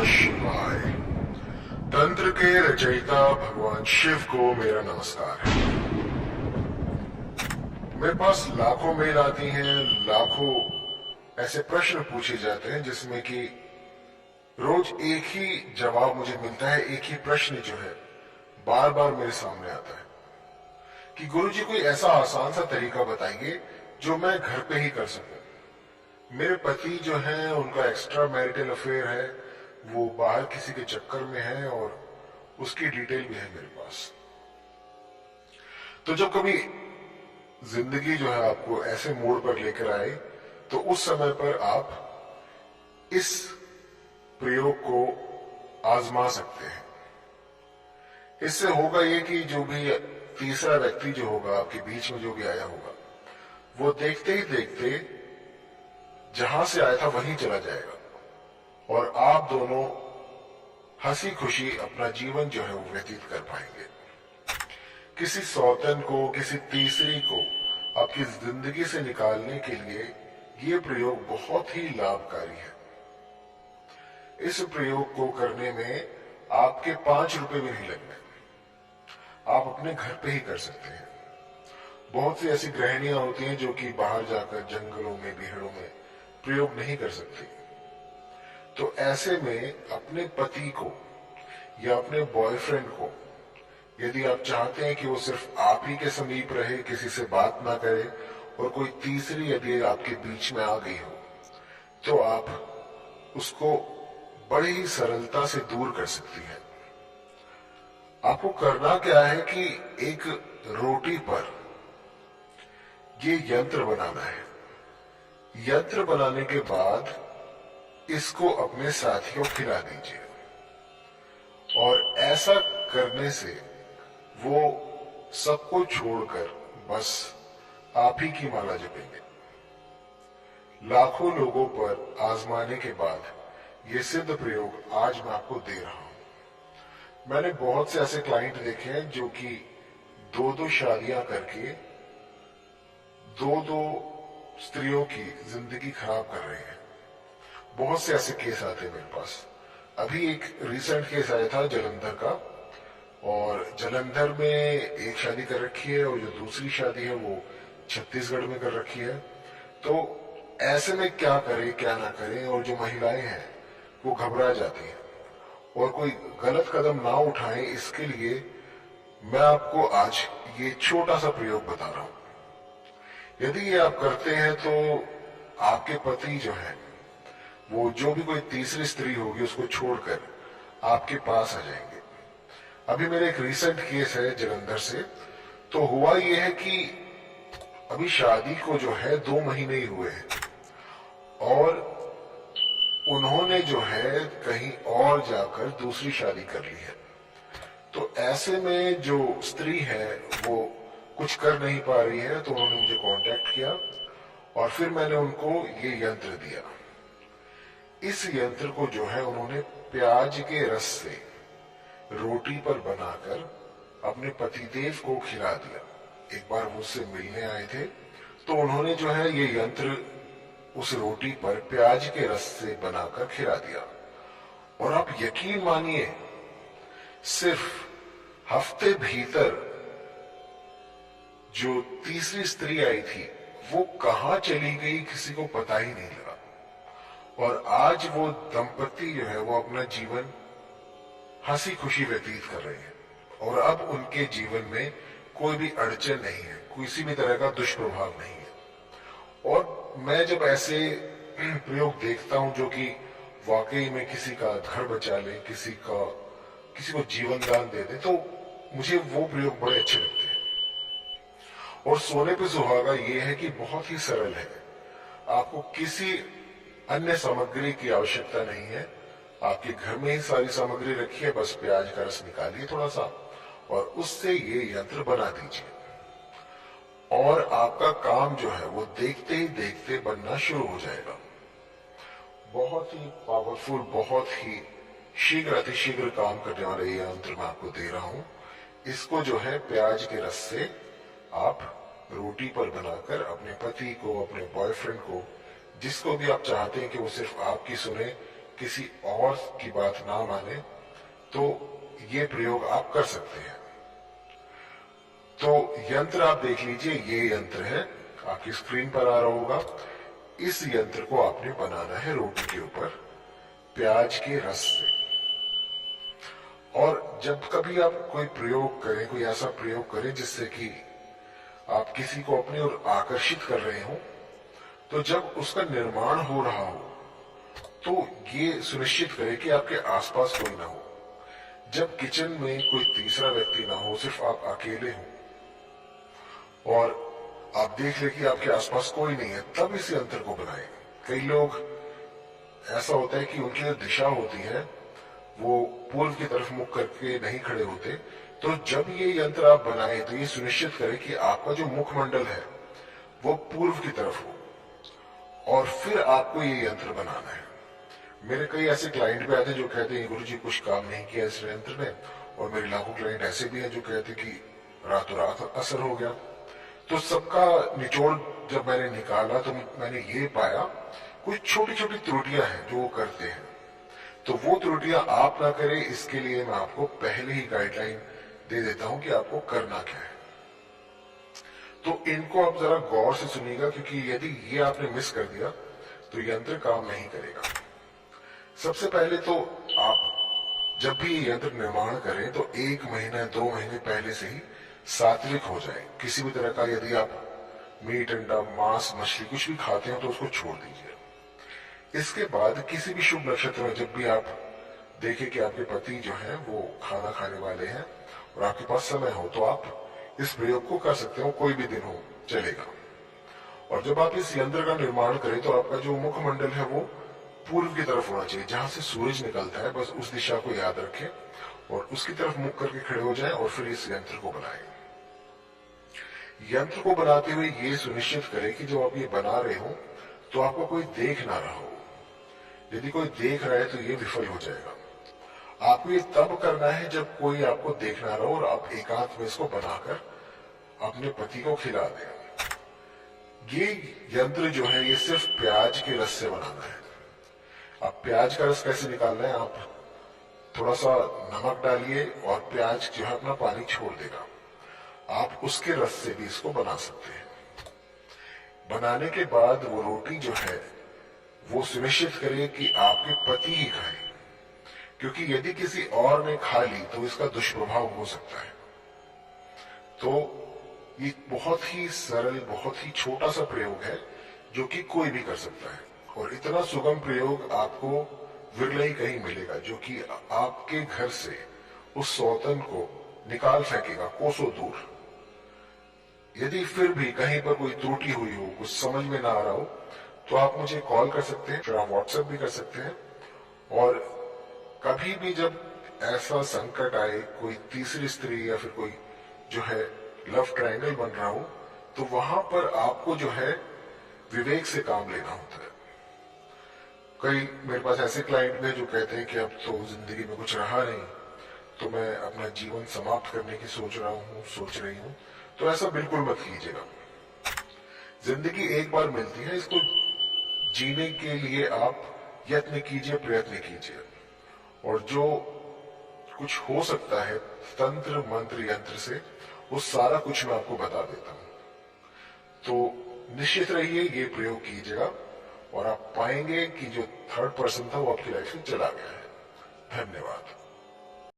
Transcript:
नमः शिवाय। तंत्र के रचयिता भगवान शिव को मेरा नमस्कार है। मेरे पास लाखों मेल आती हैं, लाखों ऐसे प्रश्न पूछे जाते हैं जिसमें कि रोज एक ही जवाब मुझे मिलता है। एक ही प्रश्न जो है बार बार मेरे सामने आता है कि गुरुजी कोई ऐसा आसान सा तरीका बताइए जो मैं घर पे ही कर सकूं। मेरे पति जो हैं उनका एक्स्ट्रा मैरिटल अफेयर है, वो बाहर किसी के चक्कर में है और उसकी डिटेल भी है मेरे पास। तो जब कभी जिंदगी जो है आपको ऐसे मोड़ पर लेकर आए तो उस समय पर आप इस प्रयोग को आजमा सकते हैं। इससे होगा ये कि जो भी तीसरा व्यक्ति जो होगा आपके बीच में, जो भी आया होगा, वो देखते ही देखते जहां से आया था वहीं चला जाएगा और आप दोनों हंसी खुशी अपना जीवन जो है वो व्यतीत कर पाएंगे। किसी सौतन को, किसी तीसरी को आपकी जिंदगी से निकालने के लिए ये प्रयोग बहुत ही लाभकारी है। इस प्रयोग को करने में आपके 5 रुपए भी नहीं लगने। आप अपने घर पे ही कर सकते हैं। बहुत सी ऐसी गृहिणियां होती हैं जो कि बाहर जाकर जंगलों में, बिहड़ों में प्रयोग नहीं कर सकती। तो ऐसे में अपने पति को या अपने बॉयफ्रेंड को, यदि आप चाहते हैं कि वो सिर्फ आप ही के समीप रहे, किसी से बात ना करे और कोई तीसरी यदि आपके बीच में आ गई हो, तो आप उसको बड़ी ही सरलता से दूर कर सकती है। आपको करना क्या है कि एक रोटी पर ये यंत्र बनाना है। यंत्र बनाने के बाद इसको अपने साथियों को खिला दीजिए और ऐसा करने से वो सबको छोड़कर बस आप ही की माला जपेंगे। लाखों लोगों पर आजमाने के बाद ये सिद्ध प्रयोग आज मैं आपको दे रहा हूं। मैंने बहुत से ऐसे क्लाइंट देखे हैं जो कि 2-2 शादियां करके 2-2 स्त्रियों की जिंदगी खराब कर रहे हैं। बहुत से ऐसे केस आते हैं मेरे पास। अभी एक रिसेंट केस आया था जलंधर का, और जलंधर में एक शादी कर रखी है और जो दूसरी शादी है वो छत्तीसगढ़ में कर रखी है। तो ऐसे में क्या करें क्या ना करें, और जो महिलाएं हैं वो घबरा जाती हैं और कोई गलत कदम ना उठाएं, इसके लिए मैं आपको आज ये छोटा सा प्रयोग बता रहा हूं। यदि ये आप करते हैं तो आपके पति जो है वो जो भी कोई तीसरी स्त्री होगी उसको छोड़कर आपके पास आ जाएंगे। अभी मेरा एक रिसेंट केस है जलंधर से। तो हुआ ये है कि अभी शादी को जो है 2 महीने ही हुए हैं और उन्होंने जो है कहीं और जाकर दूसरी शादी कर ली है। तो ऐसे में जो स्त्री है वो कुछ कर नहीं पा रही है, तो उन्होंने मुझे कांटेक्ट किया और फिर मैंने उनको ये यंत्र दिया। इस यंत्र को जो है उन्होंने प्याज के रस से रोटी पर बनाकर अपने पतिदेव को खिला दिया। एक बार मुझसे मिलने आए थे तो उन्होंने जो है ये यंत्र उस रोटी पर प्याज के रस से बनाकर खिला दिया और आप यकीन मानिए सिर्फ हफ्ते भीतर जो तीसरी स्त्री आई थी वो कहां चली गई किसी को पता ही नहीं लगा। और आज वो दंपति जो है वो अपना जीवन हंसी खुशी व्यतीत कर रहे हैं और अब उनके जीवन में कोई भी अड़चन नहीं है, किसी भी तरह का दुष्प्रभाव नहीं है। और मैं जब ऐसे प्रयोग देखता हूं जो कि वाकई में किसी का घर बचा ले, किसी को जीवन दान दे दे, तो मुझे वो प्रयोग बड़े अच्छे लगते हैं। और सोने पे सुहागा ये है कि बहुत ही सरल है। आपको किसी अन्य सामग्री की आवश्यकता नहीं है। आपके घर में ही सारी सामग्री रखी है, बस प्याज का रस निकालिए थोड़ा सा और उससे ये यंत्र बना दीजिए और आपका काम जो है वो देखते ही देखते बनना शुरू हो जाएगा। बहुत ही पावरफुल, बहुत ही शीघ्र अतिशीघ्र काम करने वाला ये यंत्र मैं आपको दे रहा हूं। इसको जो है प्याज के रस से आप रोटी पर बनाकर अपने पति को, अपने बॉयफ्रेंड को, जिसको भी आप चाहते हैं कि वो सिर्फ आपकी सुने, किसी और की बात ना माने तो ये प्रयोग आप कर सकते हैं। तो यंत्र आप देख लीजिए, ये यंत्र है, आपकी स्क्रीन पर आ रहा होगा। इस यंत्र को आपने बनाना है रोटी के ऊपर प्याज के रस से। और जब कभी आप कोई प्रयोग करें, कोई ऐसा प्रयोग करें जिससे कि आप किसी को अपनी ओर आकर्षित कर रहे हो, तो जब उसका निर्माण हो रहा हो तो ये सुनिश्चित करें कि आपके आसपास कोई ना हो। जब किचन में कोई तीसरा व्यक्ति ना हो, सिर्फ आप अकेले हो और आप देख ले कि आपके आसपास कोई नहीं है, तब इस यंत्र को बनाएं। कई लोग ऐसा होता है कि उनकी जो दिशा होती है वो पूर्व की तरफ मुख करके नहीं खड़े होते। तो जब ये यंत्र आप बनाएं तो ये सुनिश्चित करें कि आपका जो मुखमंडल है वो पूर्व की तरफ हो और फिर आपको ये यंत्र बनाना है। मेरे कई ऐसे क्लाइंट भी आते हैं जो कहते हैं गुरुजी कुछ काम नहीं किया इस यंत्र ने, और मेरे लाखों क्लाइंट ऐसे भी हैं जो कहते कि रातों रात असर हो गया। तो सबका निचोड़ जब मैंने निकाला तो मैंने ये पाया कुछ छोटी छोटी त्रुटियां हैं जो वो करते हैं। तो वो त्रुटियां आप ना करें, इसके लिए मैं आपको पहले ही गाइडलाइन दे देता हूं कि आपको करना क्या है। तो इनको आप जरा गौर से सुनिएगा, क्योंकि यदि ये आपने मिस कर दिया तो यंत्र काम नहीं करेगा। सबसे पहले तो आप जब भी ये यंत्र निर्माण करें तो 1 महीना 2 महीने पहले से ही सात्विक हो जाए। किसी भी तरह का यदि आप मीट, अंडा, मांस, मछली कुछ भी खाते हो तो उसको छोड़ दीजिए। इसके बाद किसी भी शुभ नक्षत्र में जब भी आप देखें कि आपके पति जो है वो खाना खाने वाले हैं और आपके पास समय हो, तो आप इस प्रयोग को कर सकते हो। कोई भी दिन हो चलेगा। और जब आप इस यंत्र का निर्माण करें तो आपका जो मुखमंडल है वो पूर्व की तरफ होना चाहिए, जहां से सूरज निकलता है। बस उस दिशा को याद रखें और उसकी तरफ मुख करके खड़े हो जाएं और फिर इस यंत्र को बनाएं। यंत्र को बनाते हुए ये सुनिश्चित करें कि जब आप ये बना रहे हो तो आपको कोई देख ना रहा हो। यदि कोई देख रहा है तो ये विफल हो जाएगा। आपको ये तब करना है जब कोई आपको देख ना रहा हो और आप एकांत में इसको बनाकर अपने पति को खिला दें। ये यंत्र जो है ये सिर्फ प्याज के रस से बनाना है। अब प्याज का रस कैसे निकालना है, आप थोड़ा सा नमक डालिए और प्याज जो है अपना पानी छोड़ देगा। आप उसके रस से भी इसको बना सकते हैं। बनाने के बाद वो रोटी जो है वो सुनिश्चित करिए कि आपके पति ही खाए, क्योंकि यदि किसी और ने खा ली तो इसका दुष्प्रभाव हो सकता है। तो ये बहुत ही सरल, बहुत ही छोटा सा प्रयोग है जो कि कोई भी कर सकता है और इतना सुगम प्रयोग आपको विरला ही कहीं मिलेगा, जो कि आपके घर से उस सौतन को निकाल फेंकेगा कोसों दूर। यदि फिर भी कहीं पर कोई त्रुटि हुई हो, कुछ समझ में ना आ रहा हो, तो आप मुझे कॉल कर सकते हैं, फिर आप व्हाट्सएप भी कर सकते हैं। और कभी भी जब ऐसा संकट आए, कोई तीसरी स्त्री या फिर कोई जो है लव ट्रायंगल बन रहा हो, तो वहां पर आपको जो है विवेक से काम लेना होता है। कई मेरे पास ऐसे क्लाइंट भी जो कहते हैं कि अब तो जिंदगी में कुछ रहा नहीं, तो मैं अपना जीवन समाप्त करने की सोच रही हूँ। तो ऐसा बिल्कुल मत कीजिएगा। जिंदगी एक बार मिलती है, इसको जीने के लिए आप यत्न कीजिए, प्रयत्न कीजिए। और जो कुछ हो सकता है तंत्र मंत्र यंत्र से, वो सारा कुछ मैं आपको बता देता हूं। तो निश्चित रहिए, ये प्रयोग कीजिएगा और आप पाएंगे कि जो थर्ड पर्सन था वो आपकी लाइफ से चला गया है। धन्यवाद।